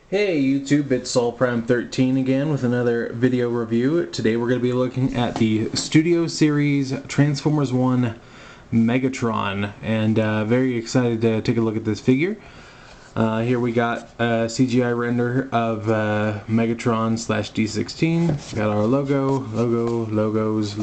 Hey YouTube, it's SoulPrime13 again with another video review. Today we're going to be looking at the Studio Series Transformers 1 Megatron, and very excited to take a look at this figure. Here we got a CGI render of Megatron / D16. Got our logos.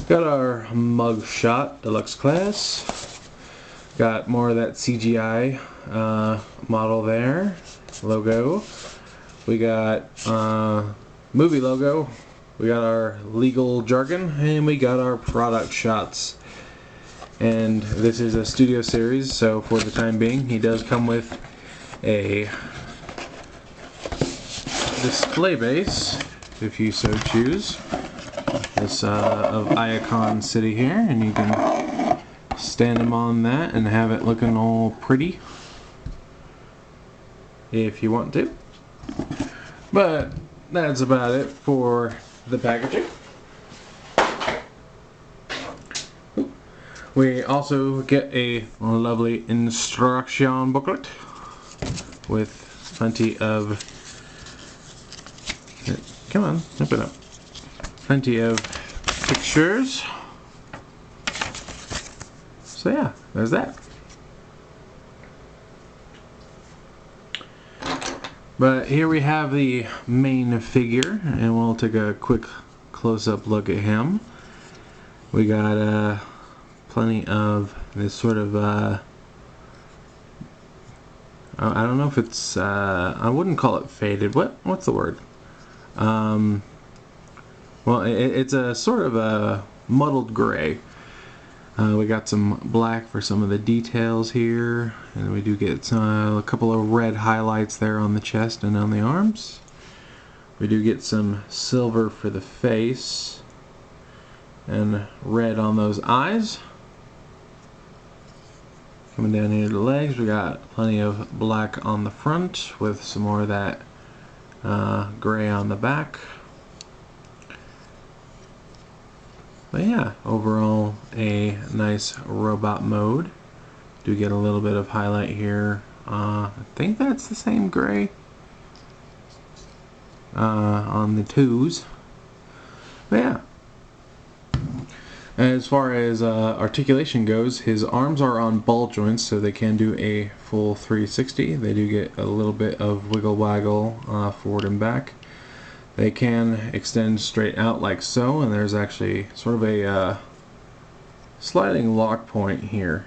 Got our mug shot, deluxe class. Got more of that CGI model there. Logo. We got movie logo. We got our legal jargon, and we got our product shots. And this is a studio series, so for the time being, he does come with a display base, if you so choose. This of Iacon City here, and you can stand him on that and have it looking all pretty if you want to. But that's about it for the packaging. We also get a lovely instruction booklet with plenty of, come on, open up, plenty of pictures. So yeah, there's that. But here we have the main figure, and we'll take a quick close-up look at him. We got plenty of this sort of I don't know if it's I wouldn't call it faded. What's the word? Well, it's a sort of a muddled gray. We got some black for some of the details here, and we do get a couple of red highlights there on the chest and on the arms. We do get some silver for the face and red on those eyes. Coming down here to the legs, we got plenty of black on the front with some more of that gray on the back. But yeah, overall a nice robot mode. Do get a little bit of highlight here. I think that's the same gray on the twos. But yeah. As far as articulation goes, his arms are on ball joints, so they can do a full 360. They do get a little bit of wiggle waggle forward and back. They can extend straight out like so, and there's actually sort of a sliding lock point here,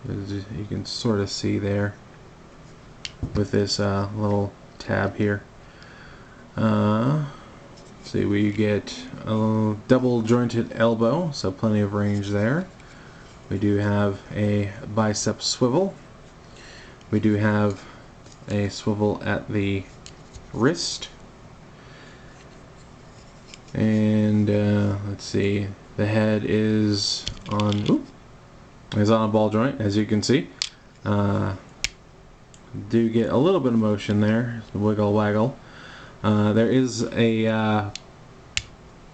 as you can sort of see there with this little tab here. See, we get a double jointed elbow, so plenty of range there. We do have a bicep swivel. We do have a swivel at the wrist. And let's see, the head is on a ball joint, as you can see. Do get a little bit of motion there, wiggle waggle. There is a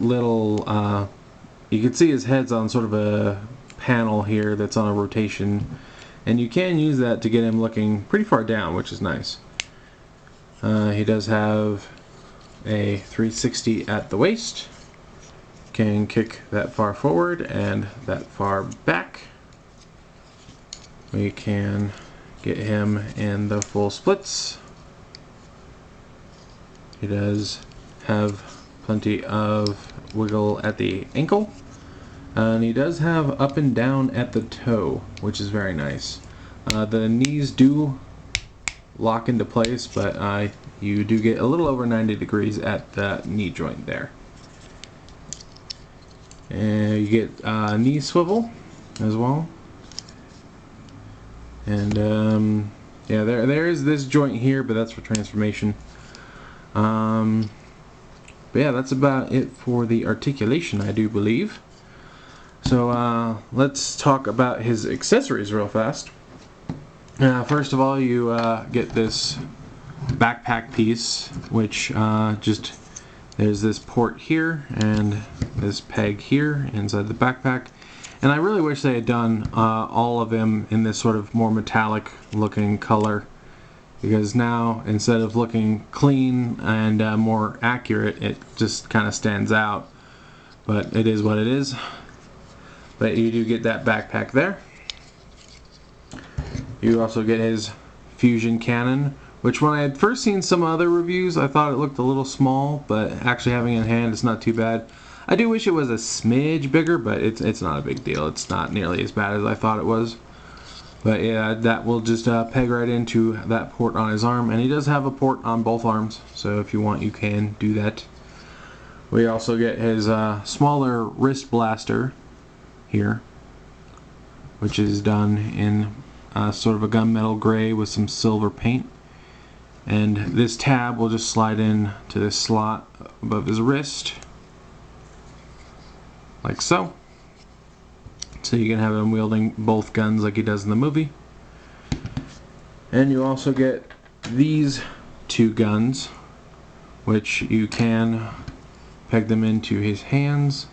little, you can see his head's on sort of a panel here that's on a rotation, and you can use that to get him looking pretty far down, which is nice. He does have a 360 at the waist. Can kick that far forward and that far back. We can get him in the full splits. He does have plenty of wiggle at the ankle, and he does have up and down at the toe, which is very nice. The knees do lock into place, but you do get a little over 90 degrees at the knee joint there. And you get knee swivel as well. And yeah, there is this joint here, but that's for transformation. But yeah, that's about it for the articulation, I do believe. So let's talk about his accessories real fast. First of all, you get this backpack piece, which there's this port here and this peg here inside the backpack. And I really wish they had done all of them in this sort of more metallic looking color because now instead of looking clean and more accurate, it just kind of stands out. But it is what it is. But you do get that backpack there. You also get his fusion cannon, which when I had first seen some other reviews, I thought it looked a little small, but actually having it in hand, it's not too bad. I do wish it was a smidge bigger, but it's not a big deal. It's not nearly as bad as I thought it was. But yeah, that will just peg right into that port on his arm, and he does have a port on both arms, so if you want, you can do that. We also get his smaller wrist blaster here, which is done in sort of a gunmetal gray with some silver paint. And this tab will just slide in to this slot above his wrist, like so. So you can have him wielding both guns like he does in the movie. And you also get these two guns, which you can peg them into his hands,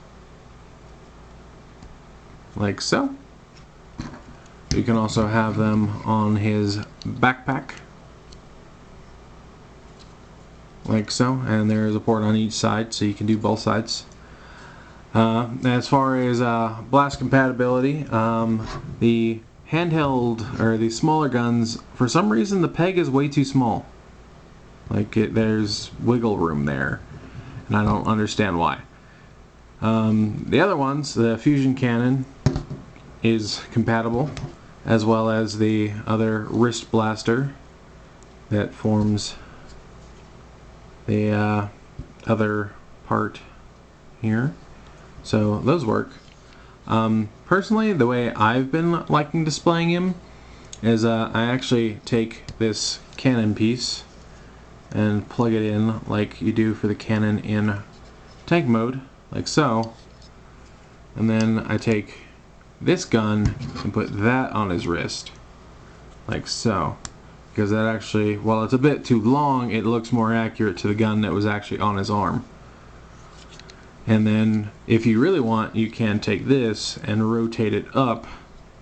like so. You can also have them on his backpack, like so, and there is a port on each side, so you can do both sides. As far as blast compatibility, the handheld, or the smaller guns, for some reason the peg is way too small. Like, there's wiggle room there, and I don't understand why. The other ones, the fusion cannon is compatible, as well as the other wrist blaster that forms the other part here. So those work. Personally, the way I've been liking displaying him is I actually take this cannon piece and plug it in like you do for the cannon in tank mode, like so. And then I take this gun and put that on his wrist, like so. Because that actually, while it's a bit too long, it looks more accurate to the gun that was actually on his arm. And then if you really want, you can take this and rotate it up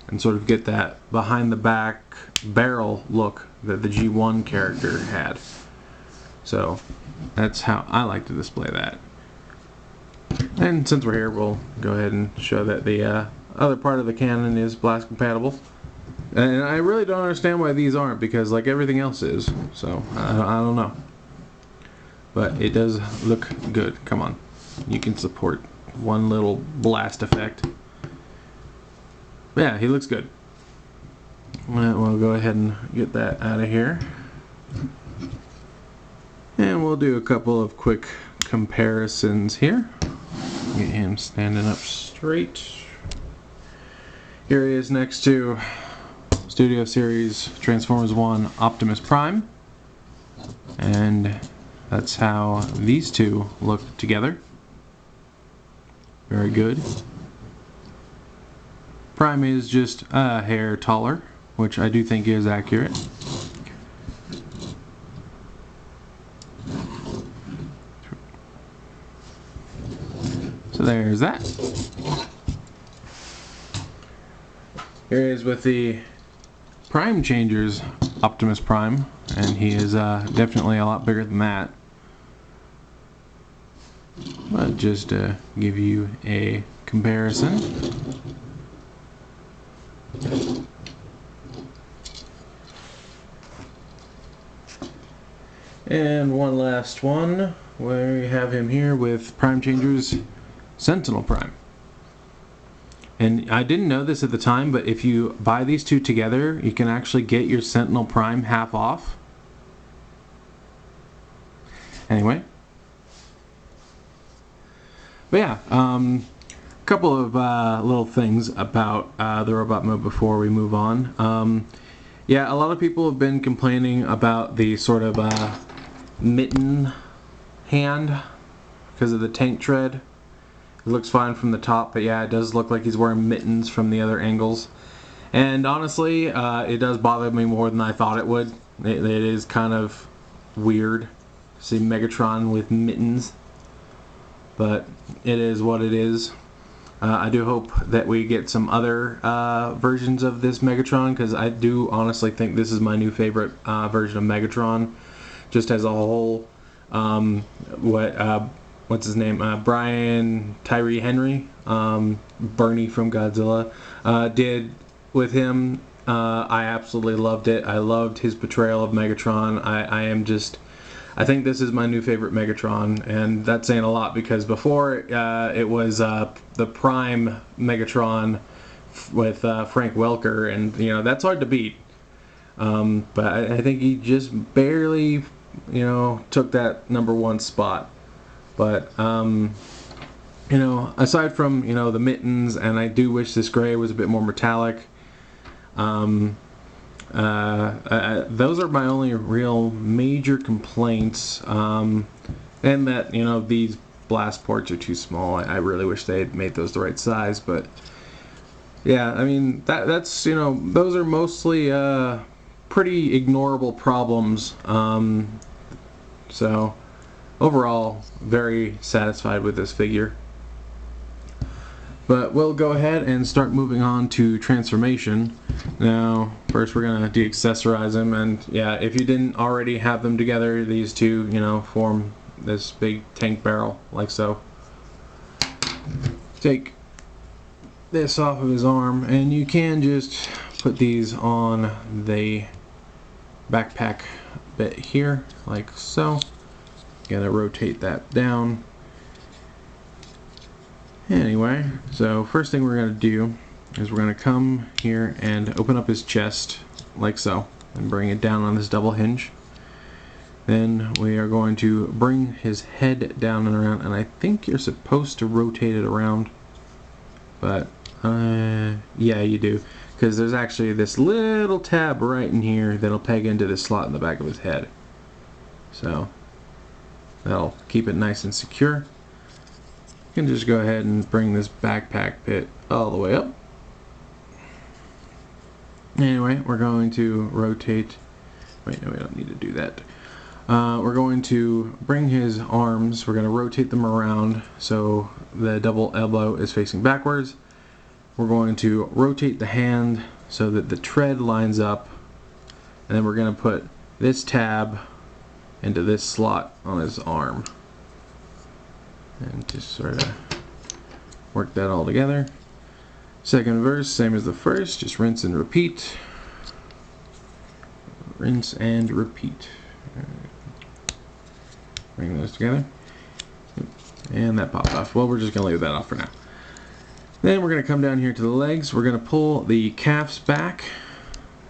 and sort of get that behind the back barrel look that the G1 character had. So that's how I like to display that. And since we're here, we'll go ahead and show that the other part of the cannon is blast compatible. And I really don't understand why these aren't, because like everything else is. So I don't know. But it does look good. Come on. You can support one little blast effect. Yeah, he looks good. We'll go ahead and get that out of here. And we'll do a couple of quick comparisons here. Get him standing up straight. Here he is next to Studio Series Transformers 1 Optimus Prime. And that's how these two look together. Very good. Prime is just a hair taller, which I do think is accurate. So there's that. Here he is with the Prime Changers Optimus Prime, and he is definitely a lot bigger than that. But just to give you a comparison. And one last one, where we have him here with Prime Changers Sentinel Prime. And I didn't know this at the time, but if you buy these two together, you can actually get your Sentinel Prime half off. Anyway. But yeah, a couple of little things about the robot mode before we move on. Yeah, a lot of people have been complaining about the sort of mitten hand because of the tank tread. It looks fine from the top, but yeah, it does look like he's wearing mittens from the other angles. And honestly, it does bother me more than I thought it would. It is kind of weird to see Megatron with mittens, but it is what it is. I do hope that we get some other versions of this Megatron, because I do honestly think this is my new favorite version of Megatron, just as a whole. What's his name? Brian Tyree Henry, Bernie from Godzilla, did with him. I absolutely loved it. I loved his portrayal of Megatron. I think this is my new favorite Megatron, and that's saying a lot, because before it was the Prime Megatron with Frank Welker, and that's hard to beat. But I think he just barely, took that #1 spot. But aside from the mittens, and I do wish this gray was a bit more metallic. Those are my only real major complaints, and that these blast ports are too small. I really wish they had made those the right size, but yeah, I mean that's those are mostly pretty ignorable problems. So overall, very satisfied with this figure. But we'll go ahead and start moving on to transformation. Now, first we're going to de-accessorize them, and yeah, if you didn't already have them together, these two, form this big tank barrel, like so. Take this off of his arm, and you can just put these on the backpack bit here, like so. Gotta rotate that down. Anyway, so first thing we're going to do is we're going to come here and open up his chest, like so, and bring it down on this double hinge. Then we are going to bring his head down and around, and I think you're supposed to rotate it around, but yeah, you do, because there's actually this little tab right in here that'll peg into this slot in the back of his head. So that'll keep it nice and secure. You can just go ahead and bring this backpack bit all the way up. Anyway, we're going to rotate. Wait, no, we don't need to do that. We're going to bring his arms, we're going to rotate them around so the double elbow is facing backwards. We're going to rotate the hand so that the tread lines up, and then we're going to put this tab into this slot on his arm. And just sort of work that all together. Second verse, same as the first, just rinse and repeat. Rinse and repeat. Bring those together. And that popped off. Well, we're just going to leave that off for now. Then we're going to come down here to the legs. We're going to pull the calves back,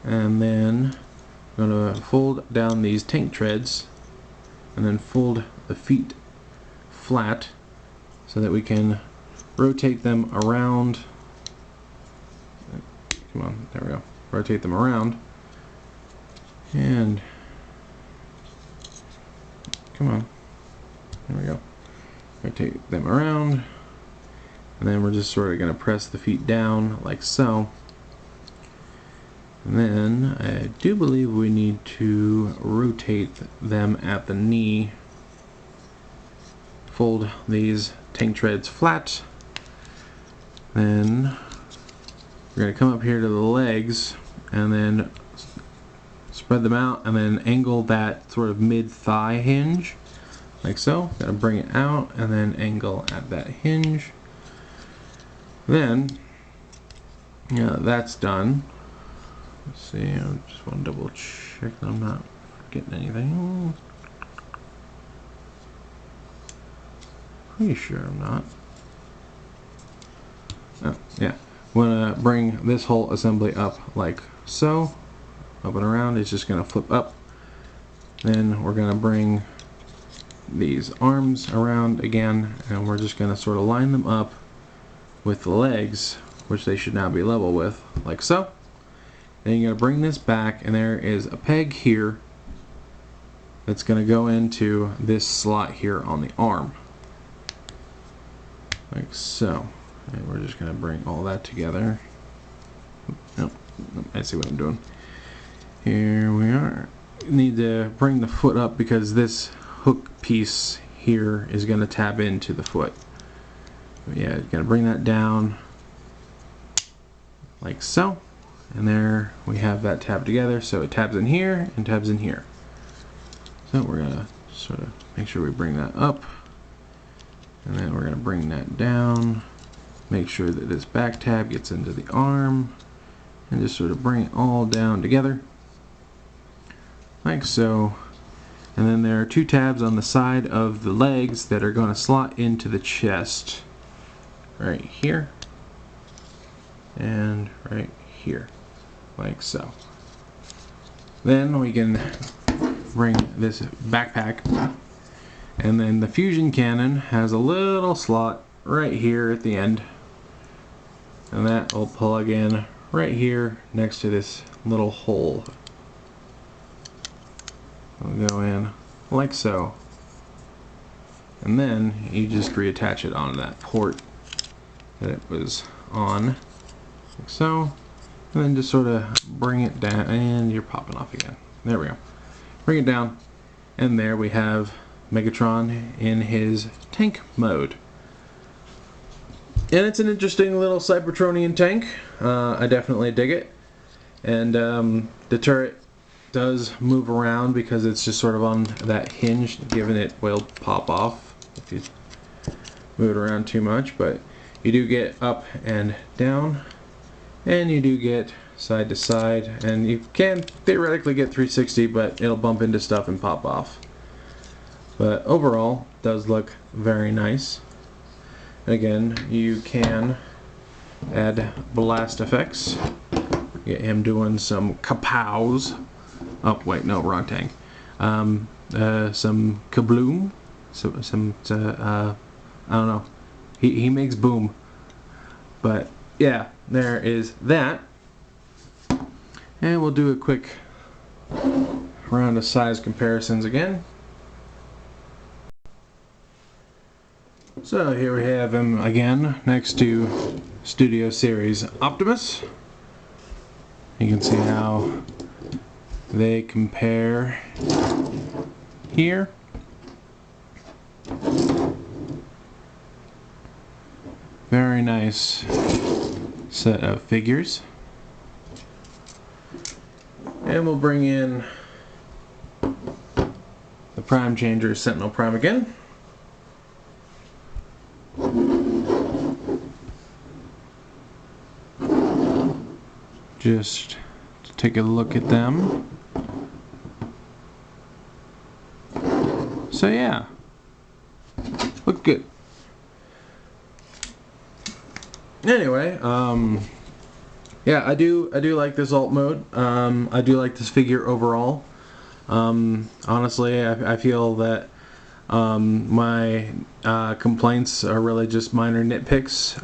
and then we're going to fold down these tank treads, and then fold the feet flat so that we can rotate them around. Come on, there we go. Rotate them around, and come on, there we go. Rotate them around, and then we're just sort of going to press the feet down like so. And then I do believe we need to rotate them at the knee. Fold these tank treads flat. Then we're going to come up here to the legs and then spread them out, and then angle that sort of mid-thigh hinge like so. Got to bring it out and then angle at that hinge. Then that's done. Let's see, I just want to double check that I'm not getting anything. Pretty sure I'm not. Oh, yeah. I'm going to bring this whole assembly up like so. Up and around, it's just going to flip up. Then we're going to bring these arms around again, and we're just going to sort of line them up with the legs, which they should now be level with, like so. Then you're going to bring this back, and there is a peg here that's going to go into this slot here on the arm, like so. And we're just going to bring all that together. Nope, I see what I'm doing. Here we are. You need to bring the foot up because this hook piece here is going to tab into the foot. But yeah, you gotta bring that down like so. And there we have that tab together. So it tabs in here and tabs in here. So we're gonna sort of make sure we bring that up. And then we're gonna bring that down. Make sure that this back tab gets into the arm. And just sort of bring it all down together. Like so. And then there are two tabs on the side of the legs that are going to slot into the chest. Right here. And right here. Like so. Then we can bring this backpack. And then the fusion cannon has a little slot right here at the end. And that will plug in right here next to this little hole. We'll go in like so. And then you just reattach it onto that port that it was on. Like so. And then just sort of bring it down, and you're popping off again. There we go. Bring it down, and there we have Megatron in his tank mode. And it's an interesting little Cybertronian tank. I definitely dig it. And the turret does move around because it's just sort of on that hinge, given it will pop off if you move it around too much. But you do get up and down, and you do get side to side, and you can theoretically get 360, but it'll bump into stuff and pop off. But overall, it does look very nice. Again, you can add blast effects. Get him doing some kapows. Oh wait, no, wrong tank. Some kabloom. I don't know. He makes boom. But yeah, there is that. And we'll do a quick round of size comparisons again. So here we have him again next to Studio Series Optimus. You can see how they compare here. Very nice set of figures. And we'll bring in the Prime Changer Sentinel Prime again. Just to take a look at them. So yeah, look good. Anyway, yeah, I do like this alt mode. I do like this figure overall. Honestly, I feel that my complaints are really just minor nitpicks.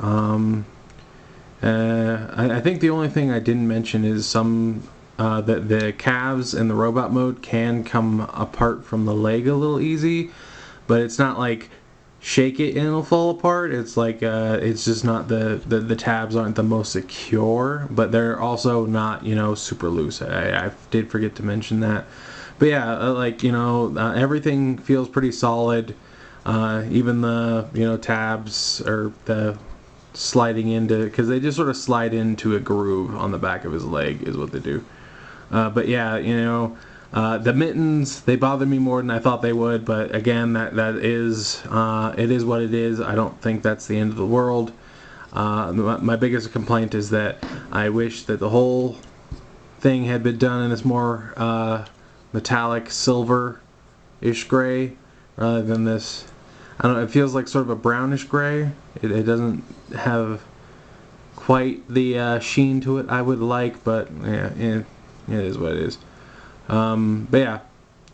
I think the only thing I didn't mention is that the calves in the robot mode can come apart from the leg a little easy, but it's not like shake it and it'll fall apart. It's like it's just not the tabs aren't the most secure, but they're also not, you know, super loose. I did forget to mention that. But yeah, like, you know, everything feels pretty solid. Even the, you know, tabs or the sliding into, because they just sort of slide into a groove on the back of his leg is what they do. But yeah, you know, the mittens, they bother me more than I thought they would, but again, that is it is what it is. I don't think that's the end of the world. My biggest complaint is that I wish that the whole thing had been done in this more metallic silver-ish gray rather than this. I don't know, it feels like sort of a brownish gray. It doesn't have quite the sheen to it I would like, but yeah, it is what it is. But yeah,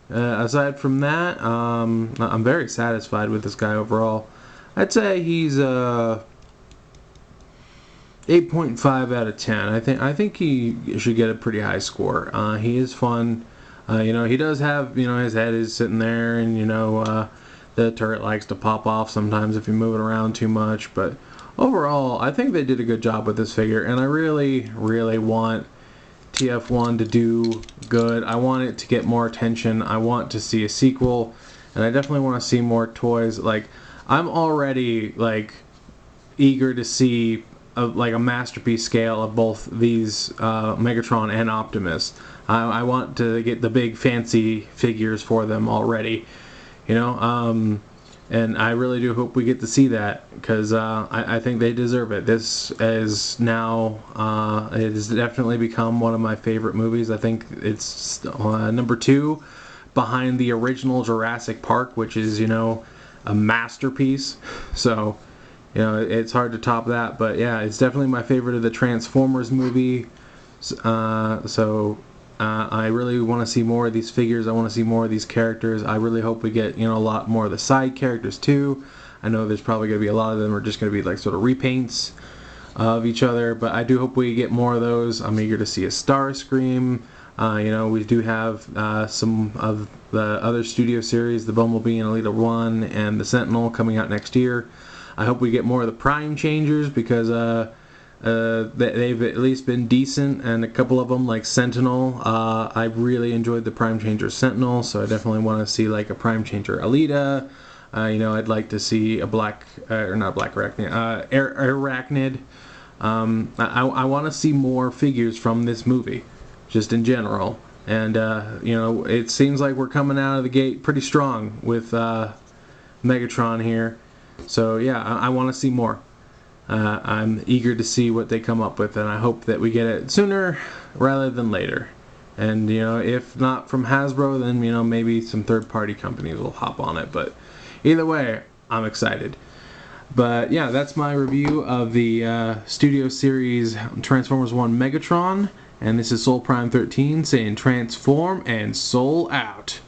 aside from that, I'm very satisfied with this guy overall. I'd say he's 8.5 out of 10. I think he should get a pretty high score. He is fun. You know, he does have, you know, his head is sitting there, and you know, the turret likes to pop off sometimes if you move it around too much. But overall, I think they did a good job with this figure, and I really, really want TF1 to do good. I want it to get more attention. I want to see a sequel, and I definitely want to see more toys. Like, I'm already like eager to see like a masterpiece scale of both these Megatron and Optimus. I want to get the big fancy figures for them already, you know. And I really do hope we get to see that, because I think they deserve it. This is now, it has definitely become one of my favorite movies. I think it's number 2 behind the original Jurassic Park, which is, you know, a masterpiece. So, you know, it's hard to top that. But yeah, it's definitely my favorite of the Transformers movie. I really want to see more of these figures. I want to see more of these characters. I really hope we get, you know, a lot more of the side characters too. I know there's probably going to be a lot of them are just going to be like sort of repaints of each other, but I do hope we get more of those. I'm eager to see a Starscream. You know, we do have some of the other studio series, the Bumblebee and Alita 1 and the Sentinel, coming out next year. I hope we get more of the Prime Changers, because they've at least been decent, and a couple of them, like Sentinel, I really enjoyed the Prime Changer Sentinel, so I definitely want to see like a Prime Changer Alita. You know, I'd like to see a Arachnid. I want to see more figures from this movie, just in general. And you know, it seems like we're coming out of the gate pretty strong with Megatron here. So yeah, I want to see more. I'm eager to see what they come up with, and I hope that we get it sooner rather than later. And, you know, if not from Hasbro, then, you know, maybe some third-party companies will hop on it. But either way, I'm excited. But yeah, that's my review of the Studio Series Transformers 1 Megatron. And this is Soul Prime 13 saying transform and soul out.